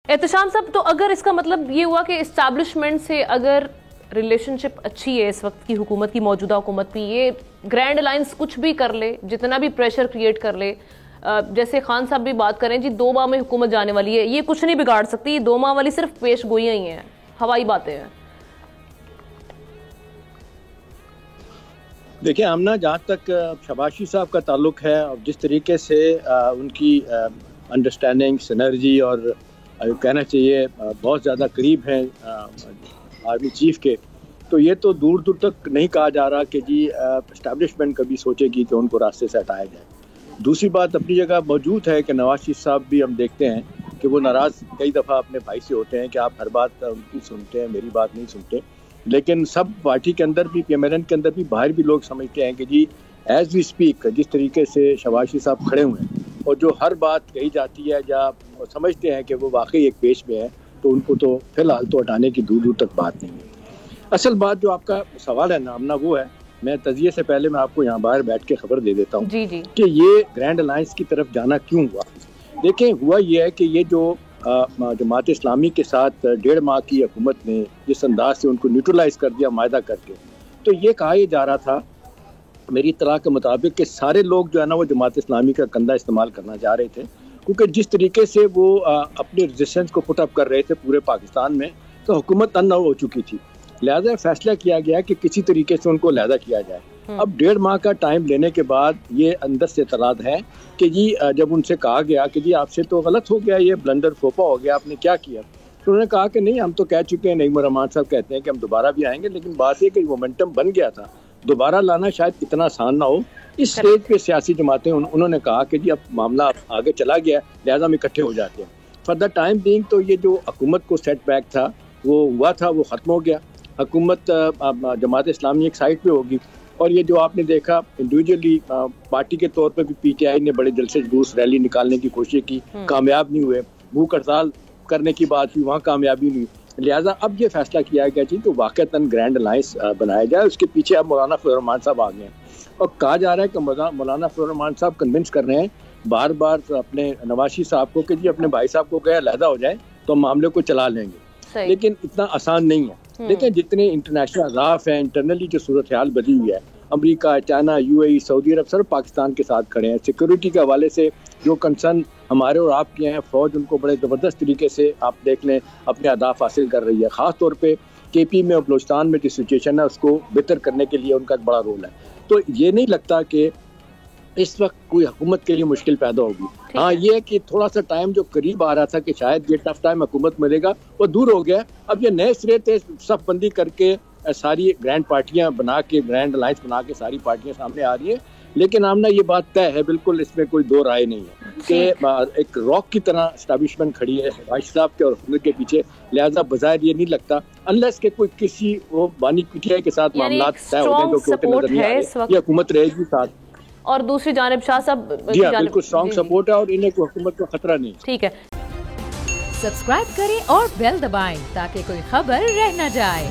احتشام صاحب، تو اگر اس کا مطلب یہ ہوا کہ اسٹیبلشمنٹ سے اگر ریلیشن شپ اچھی ہے اس وقت کی حکومت کی، موجودہ حکومت بھی، یہ گرینڈ الائنس کچھ بھی کر لے، جتنا بھی پریشر کریٹ کر لے، جیسے خان صاحب بھی بات کریں جی 2 ماہ میں حکومت جانے والی ہے، یہ کچھ نہیں بگاڑ سکتی، یہ 2 ماہ والی صرف پیش گوئیاں ہی ہیں، ہوائی باتیں ہیں. دیکھیں آمنہ، جہاں تک شباشی صاحب کا تعلق ہے اور جس طریقے سے ان کی انڈرسٹینڈنگ، سنرجی اور کہنا چاہیے بہت زیادہ قریب ہیں آرمی چیف کے، تو یہ تو دور دور تک نہیں کہا جا رہا کہ جی اسٹیبلشمنٹ کبھی سوچے گی کہ ان کو راستے سے ہٹایا جائے. دوسری بات اپنی جگہ موجود ہے کہ نواز شریف صاحب بھی ہم دیکھتے ہیں کہ وہ ناراض کئی دفعہ اپنے بھائی سے ہوتے ہیں کہ آپ ہر بات ان کی سنتے ہیں، میری بات نہیں سنتے. لیکن سب پارٹی کے اندر بھی، پی ایم ایل این کے اندر بھی، باہر بھی لوگ سمجھتے ہیں کہ جی ایز وی اسپیک جس طریقے سے شباشی صاحب کھڑے ہوئے ہیں اور جو ہر بات کہی جاتی ہے یا سمجھتے ہیں کہ وہ واقعی ایک پیش میں ہے، تو ان کو تو فی الحال تو ہٹانے کی دور دور تک بات نہیں ہے. اصل بات جو آپ کا سوال ہے نا آمنہ، وہ ہے، میں تجزیے سے پہلے میں آپ کو یہاں باہر بیٹھ کے خبر دے دیتا ہوں کہ یہ گرینڈ الائنس کی طرف جانا کیوں ہوا. دیکھیں ہوا یہ ہے کہ یہ جو جماعت اسلامی کے ساتھ 1.5 ماہ کی حکومت نے جس انداز سے ان کو نیوٹرلائز کر دیا معاہدہ کر کے، تو یہ کہا یہ جا رہا تھا میری اطلاع کے مطابق کہ سارے لوگ جو ہے نا وہ جماعت اسلامی کا کندھا استعمال کرنا چاہ رہے تھے، کیونکہ جس طریقے سے وہ اپنی ریزسٹنس کو پٹ اپ کر رہے تھے پورے پاکستان میں، تو حکومت ان ہو چکی تھی. لہذا فیصلہ کیا گیا کہ کسی طریقے سے ان کو علیحدہ کیا جائے. اب 1.5 ماہ کا ٹائم لینے کے بعد یہ اندر سے اعتراض ہے کہ جی جب ان سے کہا گیا کہ جی آپ سے تو غلط ہو گیا، یہ بلنڈر فوپا ہو گیا، آپ نے کیا کیا، تو انہوں نے کہا کہ نہیں، ہم تو کہہ چکے ہیں. نعیم الرحمان صاحب کہتے ہیں کہ ہم دوبارہ بھی آئیں گے، لیکن بات یہ کہ مومنٹم بن گیا تھا، دوبارہ لانا شاید اتنا آسان نہ ہو. اس اسٹیج پہ سیاسی جماعتیں انہوں نے کہا کہ جی اب معاملہ آگے چلا گیا، لہٰذا ہم اکٹھے ہو جاتے ہیں. فار دا ٹائم بینگ تو یہ جو حکومت کو سیٹ بیک تھا وہ ہوا تھا، وہ ختم ہو گیا. حکومت جماعت اسلامی ایک سائڈ پہ ہوگی، اور یہ جو آپ نے دیکھا انڈیویجولی پارٹی کے طور پہ بھی پی ٹی آئی نے بڑے جلسے جلوس ریلی نکالنے کی کوشش کی، کامیاب نہیں ہوئے. بھوک ہڑتال کرنے کی بات ہوئی، وہاں کامیابی نہیں. لہٰذا اب یہ فیصلہ کیا گیا جی تو واقعتاً گرینڈ الائنس بنایا جائے. اس کے پیچھے اب مولانا فضل الرحمان صاحب آ گئے ہیں، اور کہا جا رہا ہے کہ مولانا فضل الرحمان صاحب کنونس کر رہے ہیں بار بار اپنے نواز شریف صاحب کو کہ جی اپنے بھائی صاحب کو کہ علیحدہ ہو جائیں تو ہم معاملے کو چلا لیں گے. لیکن اتنا آسان نہیں ہے. دیکھیں جتنے انٹرنیشنل اہداف ہیں، انٹرنلی جو صورتحال بدلی ہوئی ہے، امریکہ، چائنا، یو اے ای، سعودی عرب، سب پاکستان کے ساتھ کھڑے ہیں. سیکورٹی کے حوالے سے جو کنسرن ہمارے اور آپ کے ہیں، فوج ان کو بڑے زبردست طریقے سے آپ دیکھ لیں اپنے اہداف حاصل کر رہی ہے. خاص طور پہ کے پی میں اور بلوچستان میں جو سچویشن ہے اس کو بہتر کرنے کے لیے ان کا ایک بڑا رول ہے. تو یہ نہیں لگتا کہ اس وقت کوئی حکومت کے لیے مشکل پیدا ہوگی. ہاں یہ کہ تھوڑا سا ٹائم جو قریب آ رہا تھا کہ شاید یہ ٹف ٹائم حکومت ملے گا، وہ دور ہو گیا. اب یہ نئے سرے سے صف بندی کر کے ساری گرینڈ پارٹیاں بنا کے، گرینڈ الائنس بنا کے ساری پارٹیاں سامنے آ رہی ہیں. لیکن آمنہ یہ بات طے ہے بالکل، اس میں کوئی دو رائے نہیں ہے کہ ایک راک کی طرح اسٹیبلشمنٹ کھڑی ہے شباشی صاحب کے اور حکومت کے پیچھے. لہٰذا بظاہر یہ نہیں لگتا انلیس کہ کوئی کسی وہ بانی پی ٹی آئی کے ساتھ معاملات طے ہو جائیں جو کہ ہوتے نظر نہیں آ رہے، یہ حکومت رہے گی ساتھ. اور دوسری جانب شاہ صاحب جی ہاں بالکل اسٹرانگ سپورٹ ہے اور انہیں کوئی حکومت کا خطرہ نہیں. ٹھیک ہے، سبسکرائب کریں اور بیل دبائیں تاکہ کوئی خبر رہ نہ جائے.